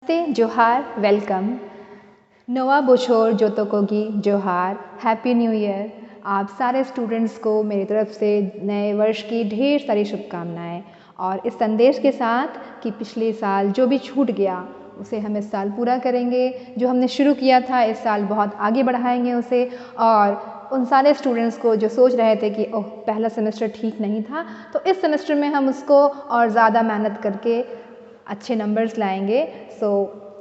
नमस्ते, जोहार, वेलकम। नोआ बोछोर जोतोकोगी जोहार, हैप्पी न्यू ईयर। आप सारे स्टूडेंट्स को मेरी तरफ से नए वर्ष की ढेर सारी शुभकामनाएं और इस संदेश के साथ कि पिछले साल जो भी छूट गया उसे हम इस साल पूरा करेंगे। जो हमने शुरू किया था इस साल बहुत आगे बढ़ाएंगे उसे। और उन सारे स्टूडेंट्स को जो सोच रहे थे कि ओह पहला सेमेस्टर ठीक नहीं था, तो इस सेमेस्टर में हम उसको और ज़्यादा मेहनत करके अच्छे नंबर्स लाएंगे। So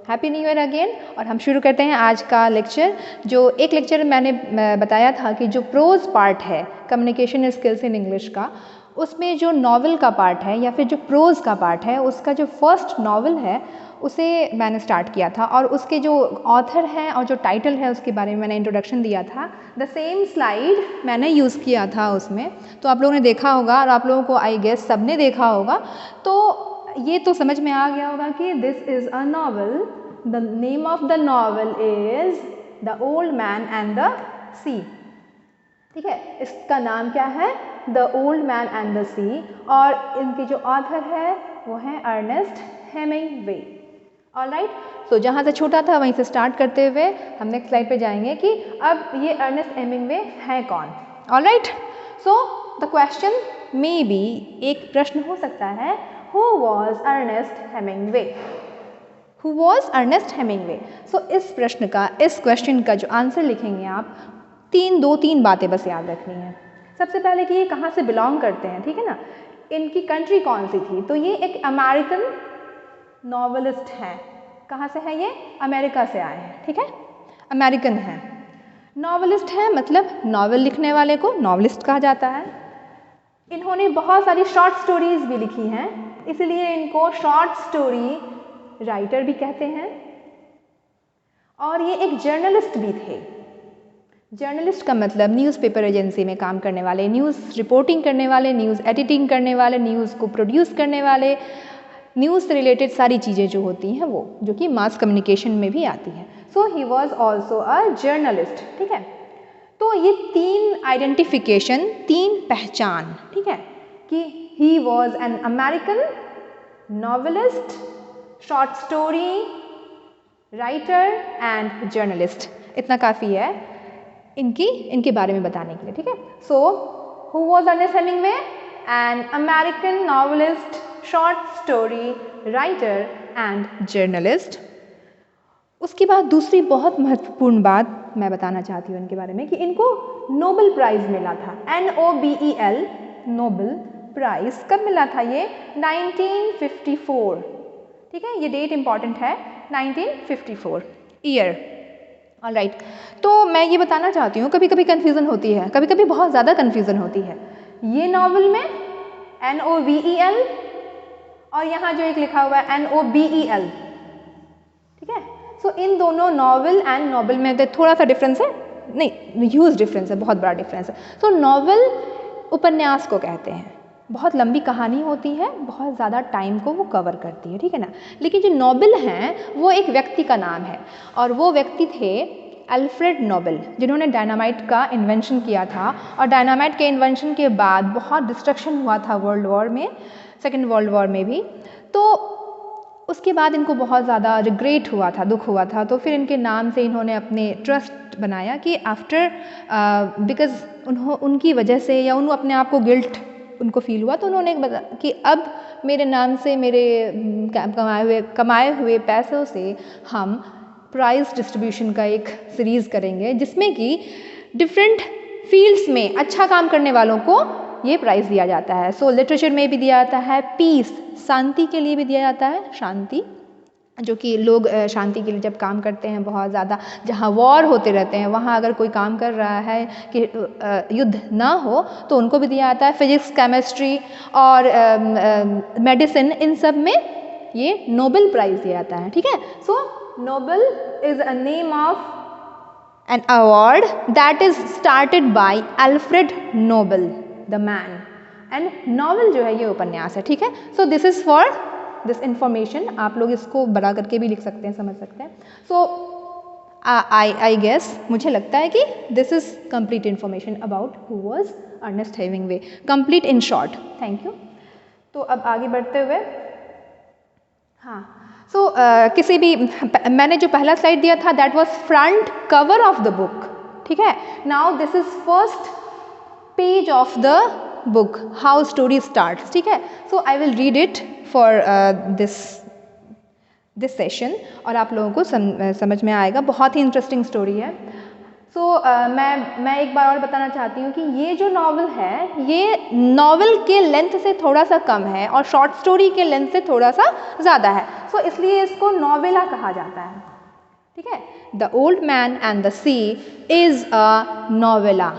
happy new year again. और हम शुरू करते हैं आज का लेक्चर। जो एक लेक्चर मैंने बताया था कि जो प्रोज पार्ट है कम्युनिकेशन स्किल्स इन इंग्लिश का, उसमें जो नॉवल का पार्ट है या फिर जो प्रोज का पार्ट है, उसका जो फर्स्ट नॉवल है उसे मैंने स्टार्ट किया था और उसके जो ऑथर हैं और जो टाइटल है उसके बारे में मैंने इंट्रोडक्शन दिया था। द सेम स्लाइड मैंने यूज़ किया था उसमें, तो आप लोगों ने देखा होगा और आप लोगों को आई गेस सब ने देखा होगा। तो ये तो समझ में आ गया होगा कि this is a novel. The name of the novel is the old man and the sea. ठीक है, इसका नाम क्या है? The old man and the sea. और इनके जो ऑथर है वो हैं अर्नेस्ट हेमिंगवे। ऑलराइट, सो जहाँ से छोटा था वहीं से स्टार्ट करते हुए हम नेक्स्ट स्लाइड पे जाएंगे कि अब ये अर्नेस्ट हेमिंगवे हैं कौन। Alright, so the question may be, एक प्रश्न हो सकता है, Who was Ernest Hemingway? Who was Ernest Hemingway? So इस प्रश्न का, इस क्वेश्चन का जो आंसर लिखेंगे आप, तीन बातें बस याद रखनी है। सबसे पहले कि ये कहाँ से बिलोंग करते हैं, ठीक है ना, इनकी कंट्री कौन सी थी। तो ये एक अमेरिकन नॉवलिस्ट हैं। कहाँ से हैं ये? अमेरिका से आए हैं। ठीक है, अमेरिकन हैं, नॉवलिस्ट हैं, मतलब नॉवल लिखने वाले को नॉवलिस्ट कहा जाता है। इन्होंने बहुत सारी शॉर्ट स्टोरीज भी लिखी हैं, इसलिए इनको शॉर्ट स्टोरी राइटर भी कहते हैं। और ये एक जर्नलिस्ट भी थे। जर्नलिस्ट का मतलब न्यूज़पेपर एजेंसी में काम करने वाले, न्यूज़ रिपोर्टिंग करने वाले, न्यूज़ एडिटिंग करने वाले, न्यूज़ को प्रोड्यूस करने वाले, न्यूज़ से रिलेटेड सारी चीज़ें जो होती हैं वो, जो कि मास कम्युनिकेशन में भी आती हैं। So he was also a journalist. ठीक है, तो ये तीन आइडेंटिफिकेशन, तीन पहचान, ठीक है, कि ही was N American novelist, short story writer and journalist, इतना काफ़ी है इनके बारे में बताने के लिए। ठीक है, so who was Ernest Hemingway? An American novelist, short story writer and journalist. उसके बाद दूसरी बहुत महत्वपूर्ण बात मैं बताना चाहती हूँ इनके बारे में कि इनको नोबेल प्राइज़ मिला था, NOBEL, नोबेल प्राइज़। कब मिला था ये? 1954। ठीक है, ये डेट इंपॉर्टेंट है, 1954 ईयर। ऑलराइट, तो मैं ये बताना चाहती हूँ, कभी कभी कन्फ्यूज़न होती है, कभी कभी बहुत ज़्यादा कन्फ्यूज़न होती है। ये नॉवल में NOVEL और यहाँ जो एक लिखा हुआ है NOBEL। ठीक है, सो इन दोनों नॉवल एंड नोबेल में थोड़ा सा डिफरेंस है, नहीं ह्यूज डिफरेंस है, बहुत बड़ा डिफरेंस है। सो नॉवल उपन्यास को कहते हैं, बहुत लंबी कहानी होती है, बहुत ज़्यादा टाइम को वो कवर करती है, ठीक है ना। लेकिन जो नोबेल हैं वो एक व्यक्ति का नाम है, और वो व्यक्ति थे अल्फ्रेड नोबेल, जिन्होंने डायनामाइट का इन्वेंशन किया था। और डायनामाइट के इन्वेंशन के बाद बहुत डिस्ट्रक्शन हुआ था वर्ल्ड वॉर में, सेकेंड वर्ल्ड वॉर में भी। तो उसके बाद इनको बहुत ज़्यादा रिग्रेट हुआ था, दुख हुआ था। तो फिर इनके नाम से इन्होंने अपने ट्रस्ट बनाया कि आफ्टर बिकॉज उनकी वजह से या उन अपने आप को गिल्ट उनको फील हुआ, तो उन्होंने कि अब मेरे नाम से, मेरे कमाए हुए पैसों से हम प्राइज़ डिस्ट्रीब्यूशन का एक सीरीज़ करेंगे, जिसमें कि डिफरेंट फील्ड्स में अच्छा काम करने वालों को ये प्राइज़ दिया जाता है। सो लिटरेचर में भी दिया जाता है, पीस, शांति के लिए भी दिया जाता है, शांति, जो कि लोग शांति के लिए जब काम करते हैं, बहुत ज़्यादा जहाँ वॉर होते रहते हैं वहाँ अगर कोई काम कर रहा है कि युद्ध ना हो तो उनको भी दिया जाता है। फिजिक्स, केमिस्ट्री और मेडिसिन, इन सब में ये नोबेल प्राइज़ दिया जाता है। ठीक है, so Nobel is a name of an award that is started by Alfred Nobel, the man, and novel जो है ये उपन्यास है। ठीक है, so this is for this information, आप लोग इसको बड़ा करके भी लिख सकते हैं, समझ सकते हैं। so I guess, मुझे लगता है कि this is complete information about who was Ernest Hemingway, complete in short. thank you। तो अब आगे बढ़ते हुए, हाँ, किसी भी मैंने जो पहला स्लाइड दिया था that was front cover of the book, ठीक है। Now this is first page of the book, how story starts, ठीक है। So I will read it for this session और आप लोगों को समझ में आएगा, बहुत ही इंटरेस्टिंग स्टोरी है। मैं एक बार और बताना चाहती हूँ कि ये जो नॉवल है ये नॉवल के लेंथ से थोड़ा सा कम है और शॉर्ट स्टोरी के लेंथ से थोड़ा सा ज़्यादा है, सो इसलिए इसको नॉवेला कहा जाता है, ठीक है। The old man and the Sea is a novella,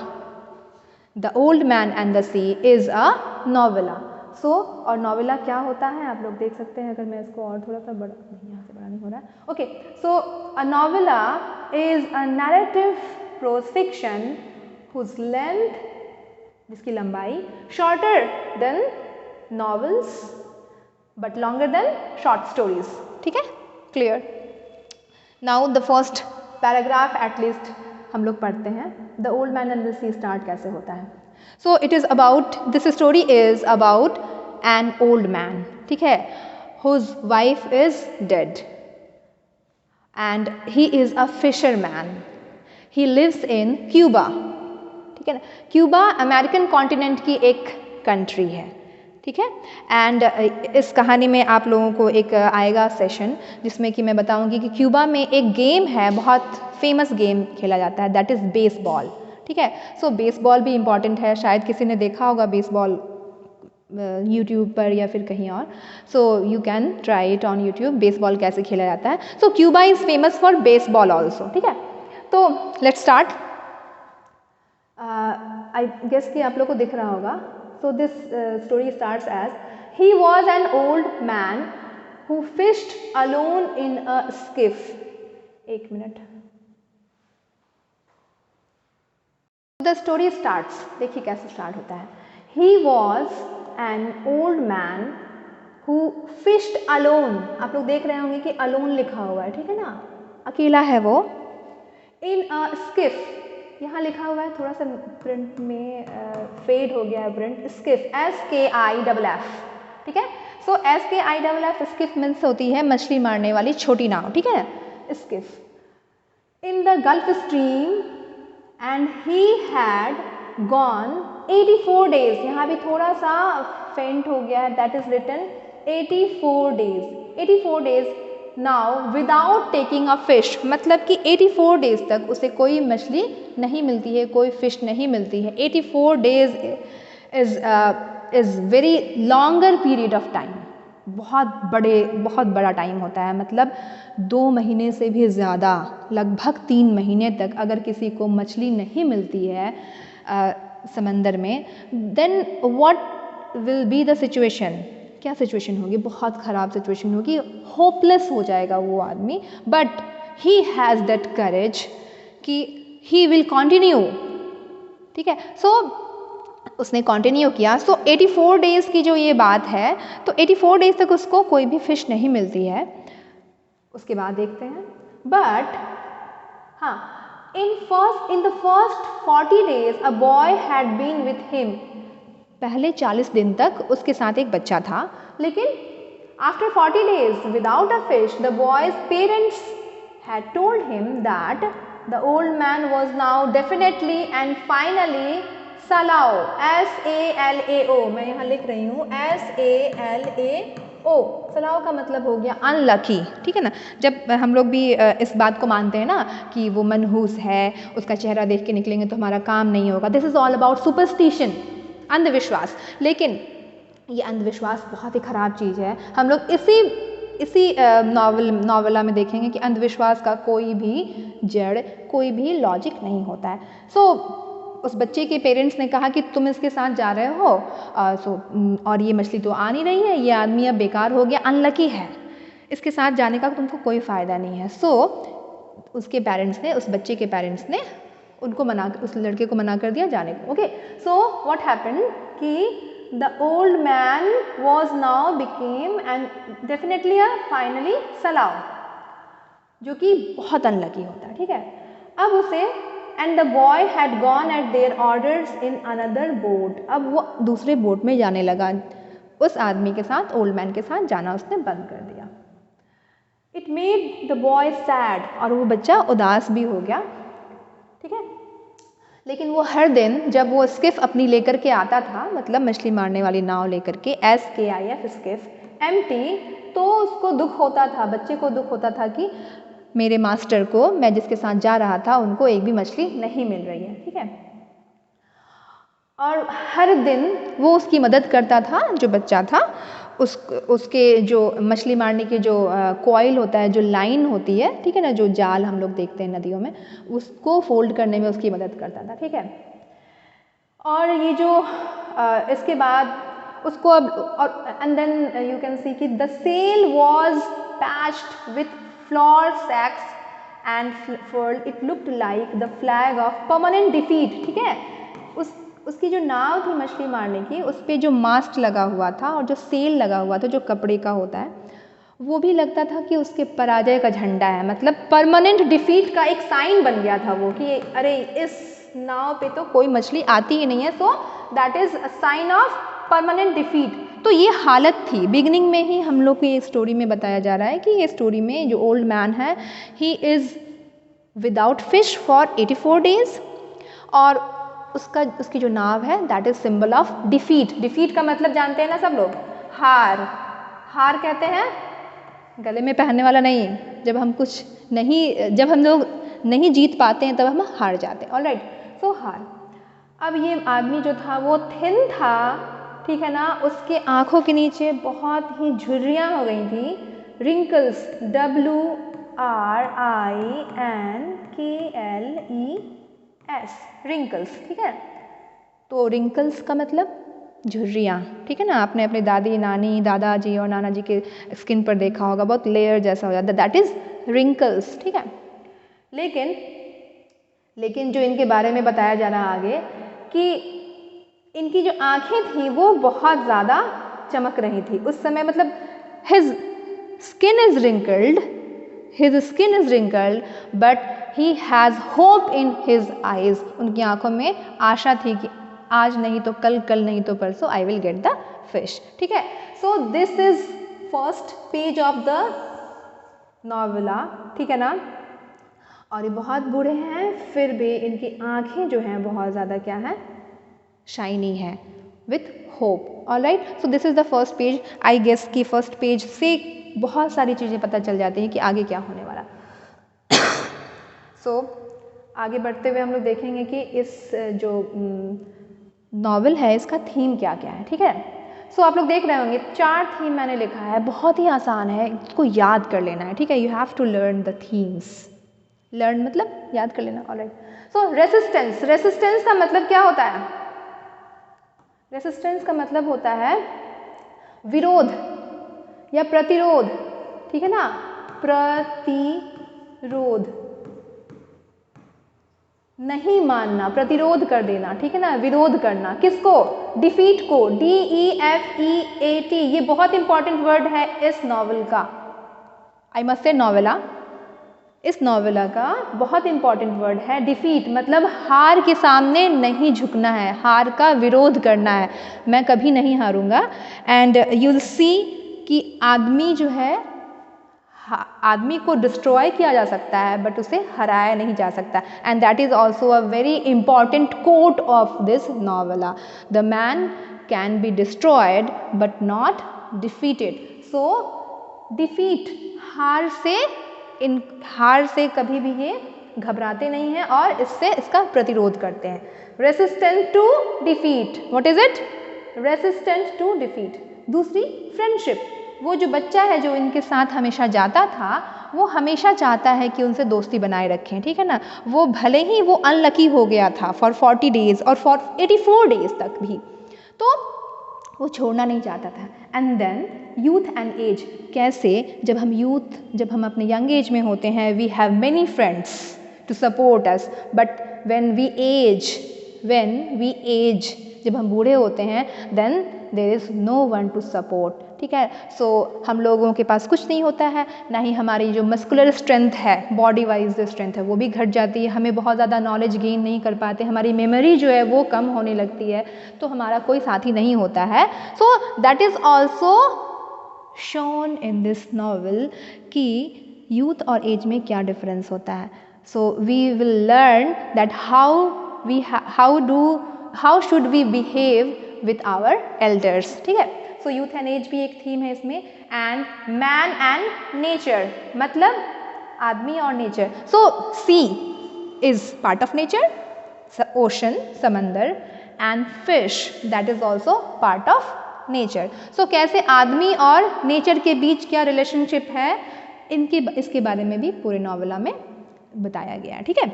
the old man and the Sea is a novella. और नॉवेला क्या होता है आप लोग देख सकते हैं, अगर मैं इसको और थोड़ा सा बड़ा, यहाँ से बड़ा नहीं हो रहा है, okay. So a novella is a narrative prose fiction whose length, जिसकी लंबाई shorter than novels but longer than short stories, ठीक है, clear. Now the first paragraph at least हम लोग पढ़ते हैं। The old man and the Sea start कैसे होता है। So it is about, this story is about an old man, ठीक है, whose wife is dead and he is a fisherman, he lives in Cuba, ठीक है ना। Cuba American continent की एक कंट्री है, ठीक है। एंड इस कहानी में आप लोगों को एक आएगा सेशन जिसमें कि मैं बताऊंगी कि क्यूबा में एक गेम है, बहुत फेमस गेम खेला जाता है, दैट इज़ बेसबॉल, ठीक है। सो बेसबॉल भी इम्पॉर्टेंट है, शायद किसी ने देखा होगा बेसबॉल यूट्यूब पर या फिर कहीं और, so you can try it on YouTube, baseball कैसे खेला जाता है। So Cuba is famous for baseball also, ठीक है। तो लेट्स स्टार्ट। आई गेस कि आप लोग को दिख रहा होगा। So this story starts as he was an old man who fished alone in a skiff. एक मिनट, द स्टोरी स्टार्ट्स, देखिए कैसे स्टार्ट होता है। He was an old man who fished alone, आप लोग देख रहे होंगे कि अलोन लिखा हुआ है, ठीक है ना, अकेला है वो। इन अ स्किफ, यहाँ लिखा हुआ है, थोड़ा सा प्रिंट में फेड हो गया है प्रिंट, स्किफ, SKIFF, ठीक है। सो SKIFF स्किफ मीन्स होती है मछली मारने वाली छोटी नाव, ठीक है, skiff. In the gulf stream and he had gone 84 days, यहाँ भी थोड़ा सा फेंट हो गया है, that is written 84 days, 84 days now without taking a fish, मतलब कि 84 डेज तक उसे कोई मछली नहीं मिलती है, कोई फिश नहीं मिलती है। 84 days is very longer period of time, बहुत बड़ा टाइम होता है, मतलब 2 महीने से भी ज़्यादा, लगभग 3 महीने तक अगर किसी को मछली नहीं मिलती है समंदर में, then what will be the situation, क्या सिचुएशन होगी, बहुत ख़राब सिचुएशन होगी, होपलेस हो जाएगा वो आदमी। But he has that courage कि ही विल कंटिन्यू, ठीक है। सो उसने कंटिन्यू किया। सो 84 डेज़ की जो ये बात है, तो 84 डेज़ तक उसको कोई भी फिश नहीं मिलती है। उसके बाद देखते हैं, बट हाँ, in the first 40 days a boy had been with him, पहले 40 दिन तक उसके साथ एक बच्चा था, लेकिन after 40 days without a fish the boy's parents had told him that the old man was now definitely and finally salao, SALAO, मैं यहाँ लिख रही हूँ SALAO, सलाओ का मतलब हो गया अनलकी, ठीक है ना। जब हम लोग भी इस बात को मानते हैं ना कि वो मनहूस है, उसका चेहरा देख के निकलेंगे तो हमारा काम नहीं होगा, this is all about superstition, अंधविश्वास। लेकिन ये अंधविश्वास बहुत ही ख़राब चीज़ है। हम लोग इसी नॉवेला में देखेंगे कि अंधविश्वास का कोई भी जड़, कोई भी लॉजिक नहीं होता है। सो उस बच्चे के पेरेंट्स ने कहा कि तुम इसके साथ जा रहे हो, और ये मछली तो आ नहीं रही है, ये आदमी अब बेकार हो गया, अनलकी है, इसके साथ जाने का तुमको कोई फ़ायदा नहीं है। सो उसके पेरेंट्स ने, उस बच्चे के पेरेंट्स ने उनको उस लड़के को मना कर दिया जाने को। ओके, सो व्हाट हैपेंड कि the old man was now became and definitely finally salao, जो कि बहुत अनलकी होता है, ठीक है। अब उसे and the boy had gone eight there orders in another boat, अब वो दूसरे बोट में जाने लगा, उस आदमी के साथ, ओल्ड मैन के साथ जाना उसने बंद कर दिया। It made the boy sad, और वो बच्चा उदास भी हो गया, ठीक है। लेकिन वो हर दिन जब वो स्किफ अपनी लेकर के आता था, मतलब मछली मारने वाली नाव लेकर के, SKIF स्किफ एम्प्टी, तो उसको दुख होता था, बच्चे को दुख होता था कि मेरे मास्टर को, मैं जिसके साथ जा रहा था, उनको एक भी मछली नहीं मिल रही है, ठीक है। और हर दिन वो उसकी मदद करता था, जो बच्चा था, उसके जो मछली मारने के जो कॉइल होता है, जो लाइन होती है, ठीक है ना, जो जाल हम लोग देखते हैं नदियों में, उसको फोल्ड करने में उसकी मदद करता था, ठीक है। और ये जो इसके बाद उसको अब, और and then you can see कि the sail was patched with flour sacks and furled, it looked like the flag of permanent defeat, ठीक है। उसकी जो नाव थी मछली मारने की, उस पर जो मास्ट लगा हुआ था और जो सेल लगा हुआ था, जो कपड़े का होता है, वो भी लगता था कि उसके पराजय का झंडा है, मतलब परमानेंट डिफीट का एक साइन बन गया था वो, कि अरे इस नाव पे तो कोई मछली आती ही नहीं है, so that is a sign of permanent defeat. तो ये हालत थी। बिगिनिंग में ही हम लोग को ये स्टोरी में बताया जा रहा है कि ये स्टोरी में जो ओल्ड मैन है, he is without fish for 84 days, और उसकी जो नाव है, that is symbol of defeat. Defeat का मतलब जानते हैं ना सब लोग, हार। हार कहते हैं गले में पहनने वाला नहीं, जब हम लोग नहीं जीत पाते हैं तब हम हार जाते हैं, ऑलराइट, सो हार। अब ये आदमी जो था वो थिन था, ठीक है ना, उसके आंखों के नीचे बहुत ही झुर्रियाँ हो गई थी, रिंकल्स, WRINKLES, रिंकल्स, ठीक है। तो रिंकल्स का मतलब झुर्रियाँ, ठीक है ना, आपने अपने दादी, नानी, दादाजी और नाना जी के स्किन पर देखा होगा, बहुत लेयर जैसा हो जाता है, दैट इज रिंकल्स, ठीक है। लेकिन जो इनके बारे में बताया जा रहा आगे, कि इनकी जो आंखें थी वो बहुत ज़्यादा चमक रही थी उस समय, मतलब his skin is wrinkled but he has hope in his eyes, उनकी आंखों में आशा थी कि आज नहीं तो कल, कल नहीं तो परसों, I will get the fish, ठीक है। So this is first page of the novella, ठीक है ना। और ये बहुत बूढ़े हैं, फिर भी इनकी आंखें जो हैं बहुत ज़्यादा क्या है, शाइनी है, with hope, alright. So this is the first page. I guess कि फर्स्ट पेज से बहुत सारी चीज़ें पता चल जाती हैं कि आगे क्या होने वाला। सो आगे बढ़ते हुए हम लोग देखेंगे कि इस जो नॉवल है, इसका थीम क्या क्या है, ठीक है। सो आप लोग देख रहे होंगे 4 थीम मैंने लिखा है, बहुत ही आसान है, इसको याद कर लेना है, ठीक है। You have to learn the themes, learn मतलब याद कर लेना, ऑलराइट। सो रेसिस्टेंस, रेसिस्टेंस का मतलब क्या होता है, रेसिस्टेंस का मतलब होता है विरोध या प्रतिरोध, ठीक है ना, प्रतिरोध, नहीं मानना, प्रतिरोध कर देना, ठीक है ना, विरोध करना, किसको, डिफीट को, DEFEAT, ये बहुत इंपॉर्टेंट वर्ड है इस नॉवल का, आई मस्ट से नॉवेला, इस नॉवेला का बहुत इंपॉर्टेंट वर्ड है डिफीट, मतलब हार के सामने नहीं झुकना है, हार का विरोध करना है, मैं कभी नहीं हारूंगा। एंड यू विल सी कि आदमी जो है, आदमी को डिस्ट्रॉय किया जा सकता है बट उसे हराया नहीं जा सकता, and that is also a very important coat of this novella, the man can be destroyed but not defeated. So defeat, हार से कभी भी ये घबराते नहीं हैं और इससे इसका प्रतिरोध करते हैं। Resistant to defeat, what is it, resistant to defeat. दूसरी फ्रेंडशिप, वो जो बच्चा है जो इनके साथ हमेशा जाता था, वो हमेशा चाहता है कि उनसे दोस्ती बनाए रखें, ठीक है ना। वो भले ही वो अनलकी हो गया था फॉर 40 डेज और फॉर 84 डेज तक भी, तो वो छोड़ना नहीं चाहता था। And then youth and age, कैसे जब हम अपने यंग एज में होते हैं, we have many friends to support us, but when we age, जब हम बूढ़े होते हैं, then there is no one to support, ठीक है। सो हम लोगों के पास कुछ नहीं होता है, ना ही हमारी जो मस्कुलर स्ट्रेंथ है, बॉडी वाइज जो स्ट्रेंथ है वो भी घट जाती है, हमें बहुत ज़्यादा नॉलेज गेन नहीं कर पाते, हमारी मेमोरी जो है वो कम होने लगती है, तो हमारा कोई साथी नहीं होता है। So that is also shown in this novel कि यूथ और एज में क्या डिफरेंस होता है. So we will learn that how should we behave with our elders. ठीक है. सो यूथ एंड एज भी एक थीम है इसमें. एंड मैन एंड नेचर, मतलब आदमी और nature. So sea is part of nature, ocean समंदर, and fish that is also part of nature. So कैसे आदमी और नेचर के बीच क्या रिलेशनशिप है, इसके बारे में भी पूरे नॉवेला में बताया गया है. ठीक है.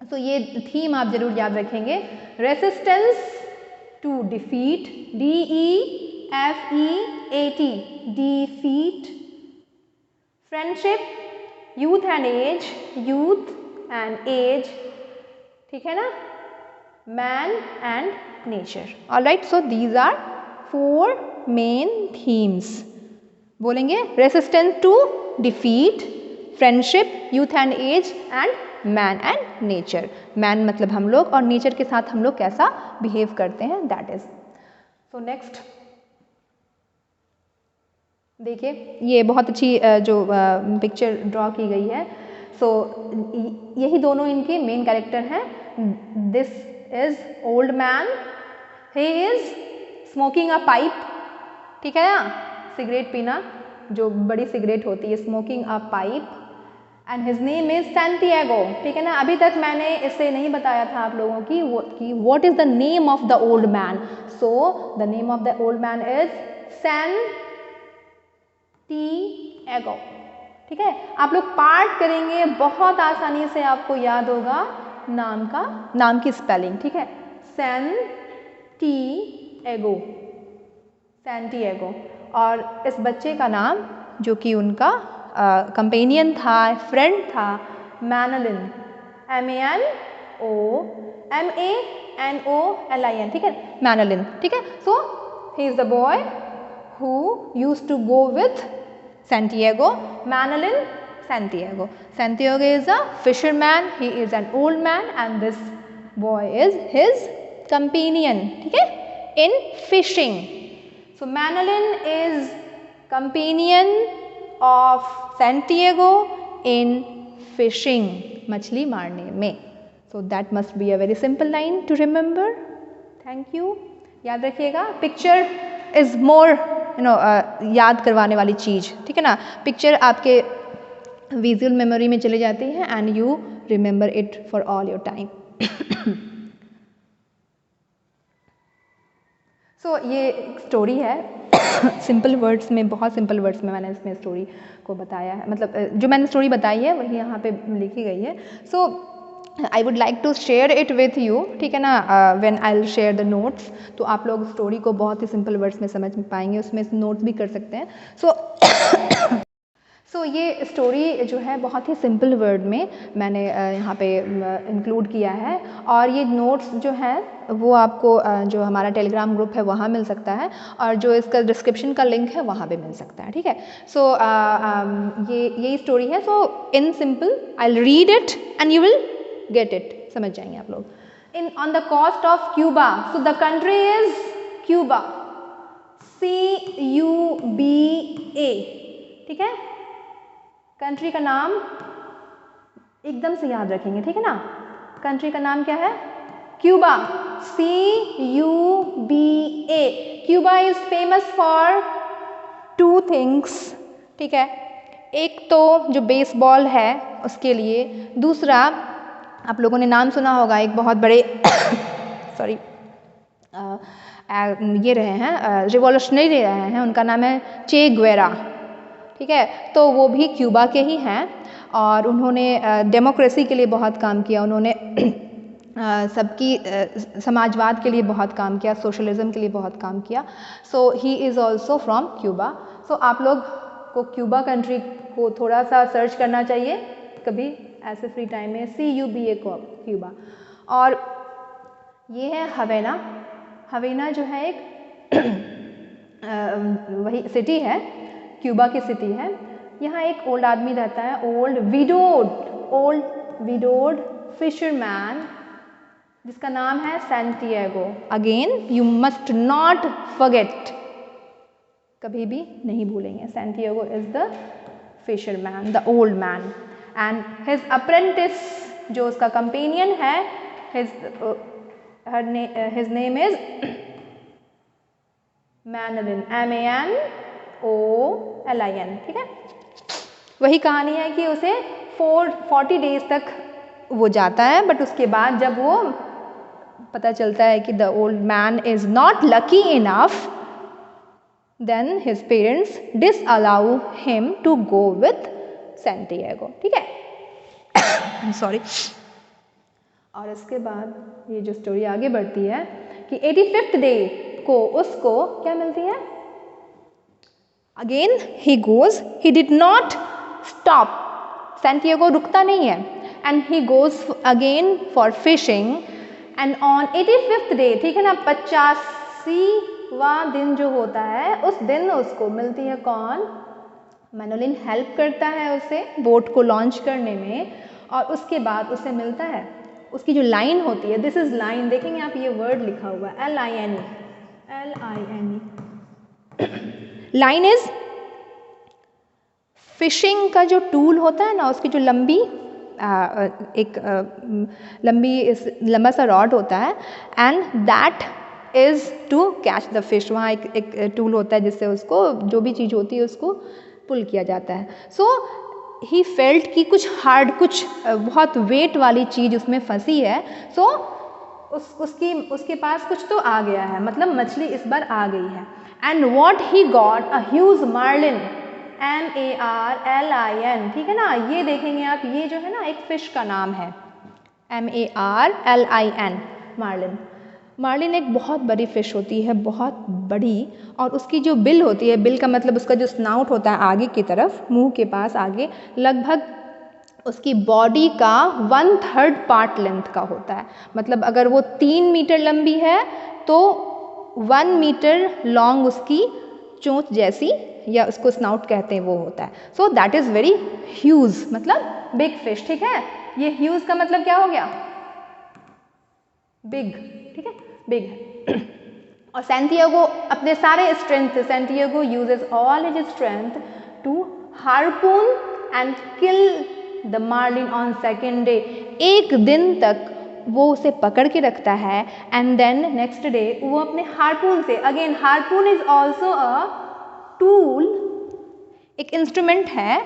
सो ये थीम आप जरूर याद रखेंगे. Resistance to defeat, DEFEAT, defeat. Friendship, youth and age, ठीक है ना, man and nature. Alright. So these are 4 main themes. बोलेंगे resistance to defeat, friendship, youth and age, and man and nature. Man मतलब हम लोग, और नेचर के साथ हम लोग कैसा बिहेव करते हैं, दैट इज. सो नेक्स्ट देखिए, ये बहुत अच्छी जो पिक्चर ड्रॉ की गई है. सो यही दोनों इनके मेन कैरेक्टर हैं. This is old man, he is smoking a pipe. ठीक है ना, सिगरेट पीना, जो बड़ी सिगरेट होती है, smoking a pipe. And his name is Santiago. ठीक है ना. अभी तक मैंने इसे नहीं बताया था आप लोगों की what is the name of the old man. So the name of the old man is Santiago. ठीक है. आप लोग पार्ट करेंगे, बहुत आसानी से आपको याद होगा नाम की स्पेलिंग. ठीक है. सैंटियागो. और इस बच्चे का नाम, जो कि उनका कंपेनियन था, फ्रेंड था, मैनोलिन, MANOLIN. ठीक है, मैनोलिन. ठीक है. So he is the boy who used to go with Santiago. Manolin, Santiago. Santiago is a fisherman. He is an old man, and this boy is his companion. ठीक है, in fishing. So Manolin is companion of Santiago in fishing. मछली मारने में. So that must be a very simple line to remember. Thank you. याद रखिएगा. Picture is more याद करवाने वाली चीज़. ठीक है ना. पिक्चर आपके विजुअल मेमोरी में चले जाती है, and you remember it for all your time. सो ये एक स्टोरी है. सिंपल वर्ड्स में, बहुत सिंपल वर्ड्स में मैंने इसमें स्टोरी को बताया है. मतलब जो मैंने स्टोरी बताई है वही यहाँ पे लिखी गई है. So I would like to share it with you. ठीक है ना. When I will share the notes, तो आप लोग स्टोरी को बहुत ही सिंपल वर्ड्स में समझ पाएंगे. उसमें नोट्स भी कर सकते हैं. सो ये स्टोरी जो है बहुत ही सिंपल वर्ड में मैंने यहाँ पे इंक्लूड किया है. और ये नोट्स जो हैं वो आपको जो हमारा टेलीग्राम ग्रुप है वहाँ मिल सकता है, और जो इसका डिस्क्रिप्शन का लिंक है वहाँ पे मिल सकता है. ठीक है. सो यही स्टोरी है. So in simple I will read it and you will get it. समझ जाएंगे आप लोग. On the coast of Cuba. So the country is Cuba. CUBA. ठीक है. कंट्री का नाम एकदम से याद रखेंगे. ठीक है ना. कंट्री का नाम क्या है? Cuba. CUBA. Cuba is famous for 2 things. ठीक है. एक तो जो बेसबॉल है उसके लिए, दूसरा आप लोगों ने नाम सुना होगा एक बहुत बड़े सॉरी ये रहे हैं, रिवॉल्यूशनरी रहे हैं, उनका नाम है चे ग्वेरा. ठीक है. तो वो भी क्यूबा के ही हैं, और उन्होंने डेमोक्रेसी के लिए बहुत काम किया. उन्होंने सबकी समाजवाद के लिए बहुत काम किया, सोशलिज्म के लिए बहुत काम किया. So he is also from Cuba. So आप लोग को क्यूबा कंट्री को थोड़ा सा सर्च करना चाहिए कभी ऐसे फ्री टाइम में. CUBA Cuba. और ये है हवेना. हवेना जो है एक वही सिटी है, क्यूबा की सिटी है. यहाँ एक ओल्ड आदमी रहता है, ओल्ड विडोड फिशरमैन, जिसका नाम है Santiago. Again you must not forget, कभी भी नहीं भूलेंगे. Santiago is the fisherman, the old man, and his apprentice जो उसका कंपेनियन है, हिज नेम इज मैनोलिन, MANOLIN, ठीक है। वही कहानी है कि उसे 40 डेज तक वो जाता है, बट उसके बाद जब वो पता चलता है कि the old man is not lucky enough, then his parents disallow him to go with Santiago, ठीक है। सॉरी। और इसके बाद ये जो स्टोरी आगे बढ़ती है कि 85th डे को उसको क्या मिलती है? Again he goes, he did not stop, Santiago रुकता नहीं है, and he goes again for fishing, and on 85th day, ठीक है ना, 85वां दिन जो होता है, उस दिन उसको मिलती है कौन? मैनोलिन हेल्प करता है उसे बोट को लॉन्च करने में, और उसके बाद उसे मिलता है उसकी जो लाइन होती है, दिस इज लाइन, देखेंगे आप ये वर्ड लिखा हुआ है LINE, लाइन इज फिशिंग का जो टूल होता है ना, उसकी जो लंबा सा रॉड होता है, and that is to catch the fish. वहाँ एक टूल होता है जिससे उसको जो भी चीज़ होती है उसको पुल किया जाता है। सो ही फेल्ट कि कुछ हार्ड, कुछ बहुत वेट वाली चीज़ उसमें फंसी है। सो उसके पास कुछ तो आ गया है, मतलब मछली इस बार आ गई है। And what he got a huge marlin, MARLIN, ठीक है ना। ये देखेंगे आप, ये जो है ना एक फिश का नाम है, MARLIN, मार्लिन। मार्लिन एक बहुत बड़ी फिश होती है, बहुत बड़ी, और उसकी जो बिल होती है, बिल का मतलब उसका जो स्नाउट होता है आगे की तरफ, मुंह के पास आगे, लगभग उसकी बॉडी का 1/3 पार्ट लेंथ का होता है। मतलब अगर वो 3 मीटर लंबी है तो 1 मीटर लॉन्ग उसकी चोंच जैसी, या उसको स्नाउट कहते हैं, वो होता है। So that is very huge, मतलब बिग फिश, ठीक है। ये ह्यूज का मतलब क्या हो गया? बिग, ठीक है, बिग। और सैंटियागो अपने सारे स्ट्रेंथ से, Santiago uses all his strength to harpoon and kill the marlin on second day. एक दिन तक वो उसे पकड़ के रखता है, एंड देन नेक्स्ट डे वो अपने हार्पून से, again harpoon is also a tool, एक इंस्ट्रूमेंट है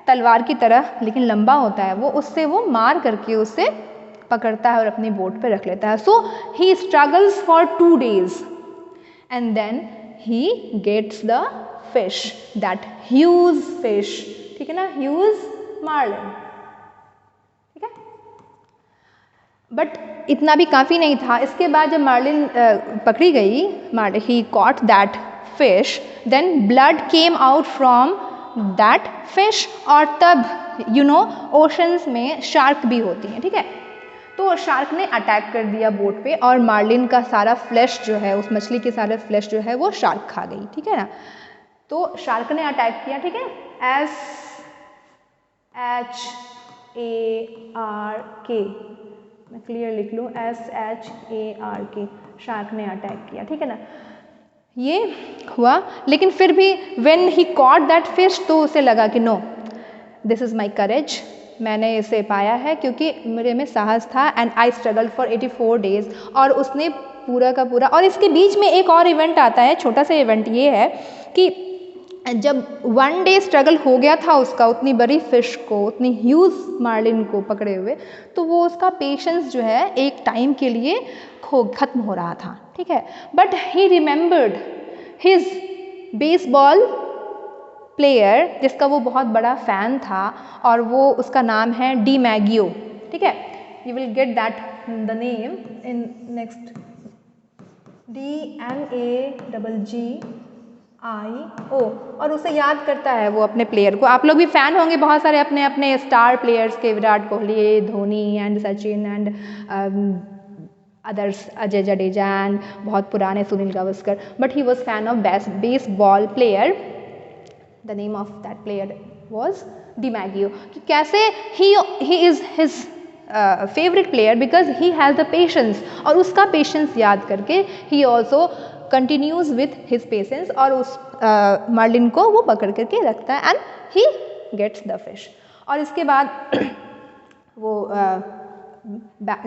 तलवार की तरह लेकिन लंबा होता है, वो उससे वो मार करके उससे पकड़ता है और अपनी बोट पे रख लेता है। So he struggles for 2 days and then he gets the fish, that huge fish, ठीक है ना, ह्यूज मार्लिन, ठीक है। बट इतना भी काफ़ी नहीं था। इसके बाद जब मार्लिन पकड़ी गई, he caught that fish, then blood came out from that fish, और तब ओशंस में शार्क भी होती हैं, ठीक है। तो शार्क ने अटैक कर दिया बोट पे, और मार्लिन का सारा फ्लैश जो है, उस मछली के सारे फ्लैश जो है वो शार्क खा गई, ठीक है ना। तो शार्क ने अटैक किया, ठीक है, SHARK, मैं क्लियर लिख लूँ, SHARK, शार्क ने अटैक किया, ठीक है ना। ये हुआ, लेकिन फिर भी when he caught that fish, तो उसे लगा कि नो, दिस इज़ माई करेज, मैंने इसे पाया है क्योंकि मेरे में साहस था, and I struggle for 84 days। और उसने पूरा का पूरा, और इसके बीच में एक और इवेंट आता है, छोटा सा इवेंट ये है कि जब 1 day स्ट्रगल हो गया था उसका, उतनी बड़ी फिश को, उतनी ह्यूज मार्लिन को पकड़े हुए, तो वो उसका पेशेंस जो है एक टाइम के लिए खत्म हो रहा था, ठीक है। But he remembered his baseball player, जिसका वो बहुत बड़ा फ़ैन था, और वो उसका नाम है DiMaggio, ठीक है। You will get that the name in next, DMAGGIO, और उसे याद करता है वो अपने प्लेयर को। आप लोग भी फ़ैन होंगे बहुत सारे अपने अपने स्टार प्लेयर्स के, Virat Kohli, Dhoni and Sachin and others, Ajay Jadeja and बहुत पुराने Sunil Gavaskar, but he was fan of baseball player, the name of that player was DiMaggio। कि कैसे he is his favourite player because he has the patience, और उसका पेशेंस याद करके he also continues with his patience, और उस marlin को वो पकड़ करके रखता है, and he gets the fish. और इसके बाद वो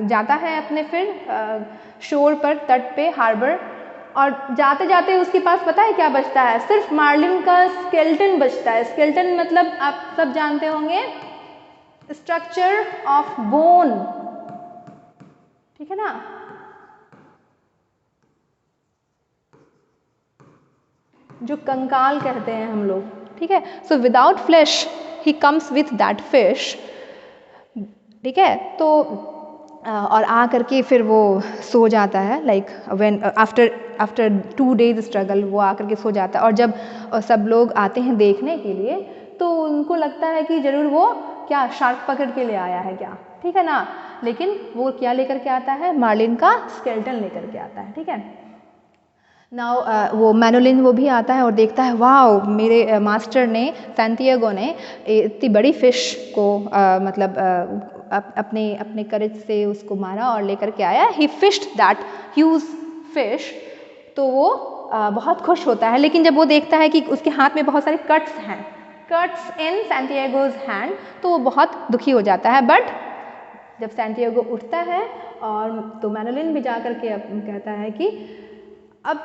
जाता है अपने फिर शोर पर, तट पे, हार्बर, और जाते जाते उसके पास पता है क्या बचता है? सिर्फ मार्लिन का स्केलेटन बचता है। स्केलेटन मतलब आप सब जानते होंगे, स्ट्रक्चर ऑफ बोन, ठीक है ना। जो कंकाल कहते हैं हम लोग, ठीक है। So without flash he comes with that fish, ठीक है। तो और आ करके फिर वो सो जाता है, like when after 2 days struggle वो आ करके सो जाता है। और जब सब लोग आते हैं देखने के लिए तो उनको लगता है कि ज़रूर वो क्या शार्क पकड़ के ले आया है क्या, ठीक है ना। लेकिन वो क्या लेकर के आता है? मार्लिन का स्केलेटन लेकर के आता है, ठीक है। नाउ वो मैनोलिन वो भी आता है और देखता है, वाओ मेरे मास्टर ने, सैंटियागो ने इतनी बड़ी फ़िश को मतलब अपने करेज से उसको मारा और लेकर के आया। ही फिश्ड दैट ह्यूज फिश। तो वो बहुत खुश होता है। लेकिन जब वो देखता है कि उसके हाथ में बहुत सारे कट्स हैं, कट्स इन सैंटियागोज हैंड, तो वो बहुत दुखी हो जाता है। बट जब सैंटियागो उठता है और तो मैनोलिन भी जा कर के कहता है कि अब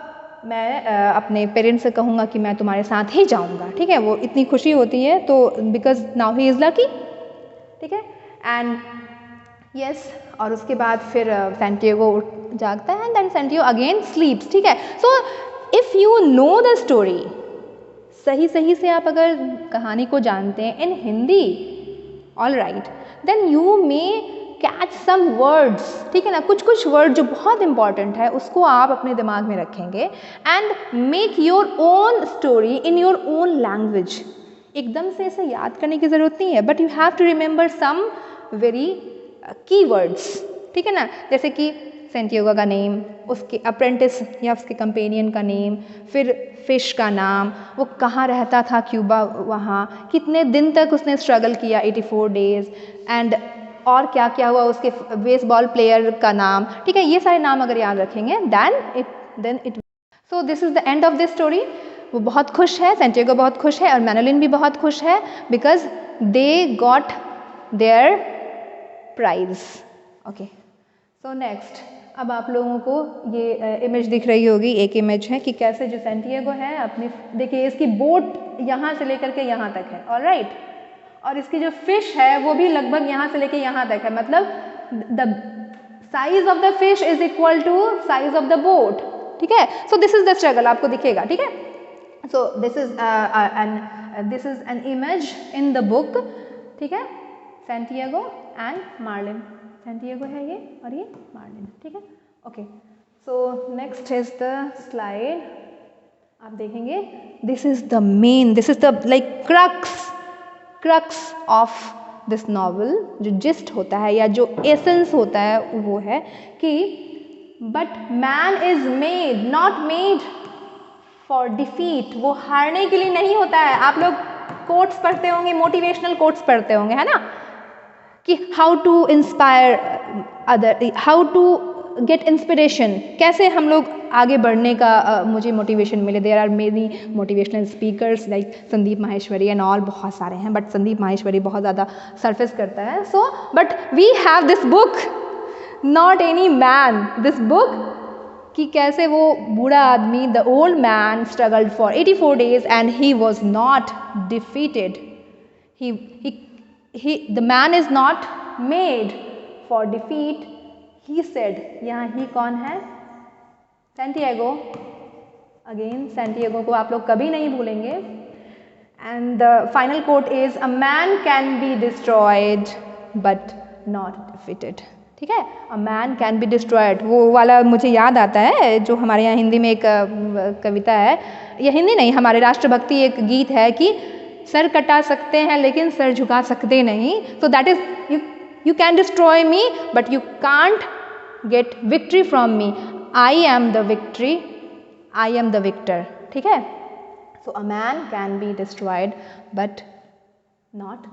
मैं अपने पेरेंट्स से कहूँगा कि मैं तुम्हारे साथ ही जाऊँगा, ठीक है। वो इतनी खुशी होती है तो because now he is lucky, ठीक है। एंड यस, और उसके बाद फिर सैंटियागो जागता है, देन सैंटियागो अगेन स्लीप्स, ठीक है। So if you know the story, सही सही से आप अगर कहानी को जानते हैं in Hindi, all right, then you may catch some words, ठीक है ना। कुछ कुछ वर्ड जो बहुत इंपॉर्टेंट है उसको आप अपने दिमाग में रखेंगे and make your own story in your own language. एकदम से इसे याद करने की ज़रूरत नहीं है, but you have to remember some very key words, ठीक है ना। जैसे कि सैंटियागो का नेम, उसके अप्रेंटिस या उसके कंपेनियन का नेम, फिर फिश का नाम, वो कहाँ रहता था, क्यूबा, वहाँ कितने दिन तक उसने स्ट्रगल किया, 84 days, एंड और क्या क्या हुआ, उसके बेसबॉल प्लेयर का नाम, ठीक है। ये सारे नाम अगर याद रखेंगे then it so this is the end of this story. वो बहुत खुश है, सैंटियागो बहुत खुश है और मैनोलिन भी बहुत खुश है because they got their prize. Okay, so next, अब आप लोगों को ये इमेज दिख रही होगी, एक इमेज है कि कैसे जो सैंटियागो है अपनी, देखिए इसकी बोट यहाँ से लेकर के यहाँ तक है, ऑल राइट, और इसकी जो फिश है वो भी लगभग यहाँ से लेके यहाँ तक है, मतलब the size of the fish is equal to size of the boat, ठीक है। So this is the struggle, आपको दिखेगा, ठीक है। So this is an image in the book, ठीक है। सैंटियागो एंड मार्लिन, सैंटियागो है ये और ये मार्लिन, ठीक है। Okay, so next is the slide, आप देखेंगे this is the main, this is the like crux of this novel. जो जिस्ट होता है या जो एसेंस होता है वो है कि but man is made, not made for defeat. वो हारने के लिए नहीं होता है। आप लोग कोट्स पढ़ते होंगे, मोटिवेशनल कोट्स पढ़ते होंगे, है ना, कि how to inspire other, how to get inspiration, कैसे हम लोग आगे बढ़ने का मुझे मोटिवेशन मिले। There are many motivational speakers like Sandeep Maheshwari and all, बहुत सारे हैं, बट संदीप माहेश्वरी बहुत ज़्यादा सरफेस करता है। So but we have this book, not any man, this book, कि कैसे वो बूढ़ा आदमी, the old man struggled for 84 days and he was not defeated. The man is not made for defeat, he said। यहाँ ही कौन है? Santiago. Again Santiago को आप लोग कभी नहीं भूलेंगे। And the final quote is a man can be destroyed but not defeated, ठीक है। A man can be destroyed, वो वाला मुझे याद आता है जो हमारे यहाँ हिंदी में एक कविता है, या हिंदी नहीं, हमारे राष्ट्रभक्ति एक गीत है कि सर कटा सकते हैं लेकिन सर झुका सकते नहीं। So that is you can destroy me but you can't get victory from me. I am the victory, I am the victor, ठीक है। So a man can be destroyed but not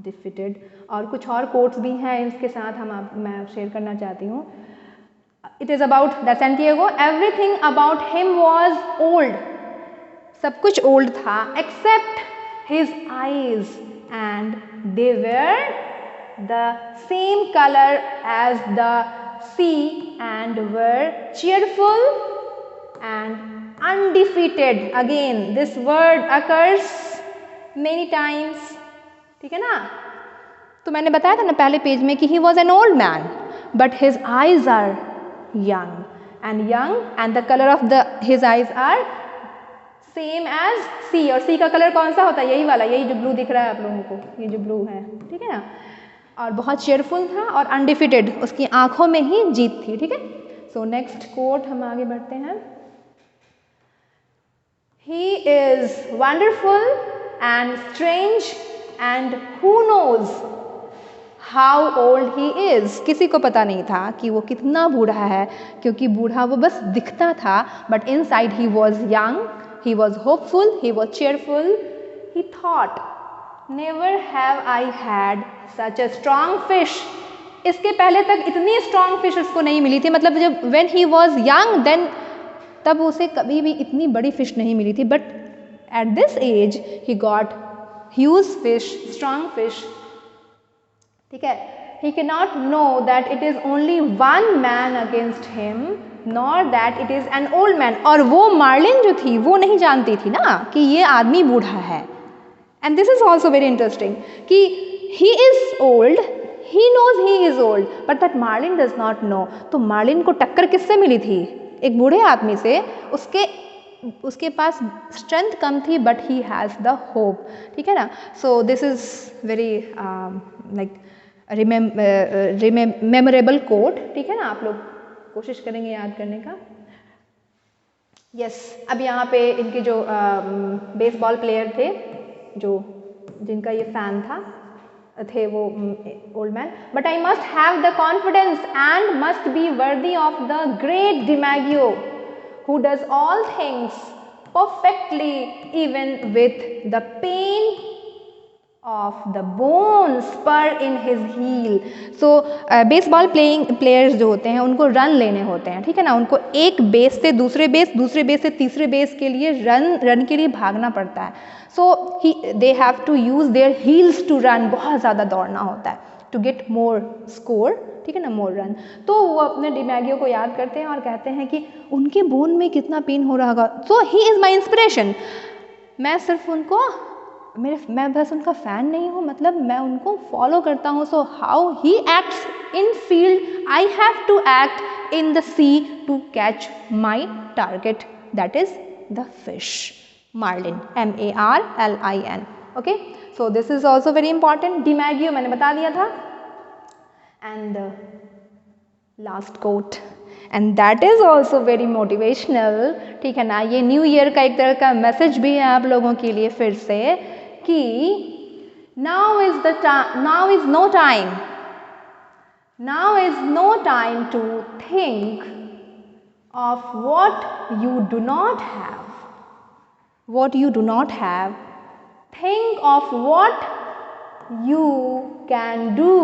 defeated. और कुछ और quotes भी हैं इसके साथ मैं शेयर करना चाहती हूँ। It is about the Santiago, everything about him was old, सब कुछ ओल्ड था except his eyes, and they were the same color as the sea and were cheerful and undefeated. Again this word occurs many times, ठीक है ना। तो मैंने बताया था ना पहले पेज में कि he was an old man but his eyes are young and the color of his eyes are same as sea। और sea का कलर कौन सा होता है, यही वाला, यही जो ब्लू दिख रहा है आप लोगों को, ये जो ब्लू है, ठीक है ना। और बहुत चेयरफुल था और अनडिफिटेड, उसकी आंखों में ही जीत थी, ठीक है। सो नेक्स्ट कोट हम आगे बढ़ते हैं। He is wonderful and strange and who knows how old he is. किसी को पता नहीं था कि वो कितना बूढ़ा है, क्योंकि बूढ़ा वो बस दिखता था, but inside he was young, he was hopeful, he was cheerful. He thought, never have I had such a strong fish। इसके पहले तक इतनी strong fish उसको नहीं मिली थी, मतलब जब when he was young then तब उसे कभी भी इतनी बड़ी fish नहीं मिली थी, but at this age he got huge fish, strong fish, ठीक है। He cannot know that it is only one man against him, nor that it is an old man। और वो मार्लिन जो थी वो नहीं जानती थी ना कि ये आदमी बूढ़ा है। And this is also very interesting कि he is old, he knows he is old, but that Marlin does not know। तो मार्लिन को टक्कर किससे मिली थी, एक बूढ़े आदमी से। उसके पास स्ट्रेंथ कम थी, but he has the hope, ठीक है ना। So this is very like memorable quote, ठीक है ना। आप लोग कोशिश करेंगे याद करने का। यस अब यहाँ पे इनके जो बेसबॉल प्लेयर थे, जिनका ये फैन थे वो old man, but I must have the confidence and must be worthy of the great DiMaggio who does all things perfectly even with the pain of the bone spur in his heel। so baseball players जो होते हैं उनको run लेने होते हैं, ठीक है ना। उनको एक बेस से दूसरे बेस से तीसरे बेस के लिए रन के लिए भागना पड़ता है। So they have to use their heels to run, बहुत ज़्यादा दौड़ना होता है टू गेट मोर स्कोर, ठीक है ना, मोर रन। तो वो अपने डिमैगियो को याद करते हैं और कहते हैं कि उनके बोन में कितना पेन हो रहा होगा। सो ही इज़ माई इंस्पिरेशन। मैं सिर्फ मैं बस उनका फ़ैन नहीं हूँ, मतलब मैं उनको फॉलो करता हूँ। So how he acts in field I have to act in the sea to catch my target, that is the fish. Marlin, MARLIN, okay. So this is also very important. DiMaggio मैंने बता दिया था। And last quote, and that is also very motivational, ठीक है ना। ये new year का एक तरह का मैसेज भी है आप लोगों के लिए फिर से कि now is no time to think of what you do not have, think of what you can do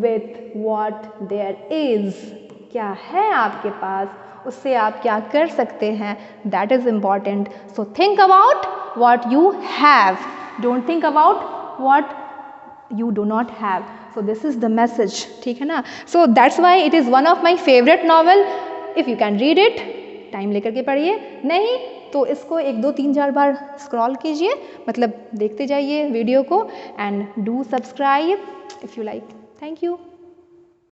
with what there is। क्या है आपके पास, उससे आप क्या कर सकते हैं, that is important। so think about what you have, don't think about what you do not have। so this is the message, ठीक है ना। so that's why it is one of my favorite novel। if you can read it, time लेकर के पढ़िए, नहीं तो इसको 1 2 3 4 बार scroll कीजिए, मतलब देखते जाइए वीडियो को, and do subscribe if you like. Thank you.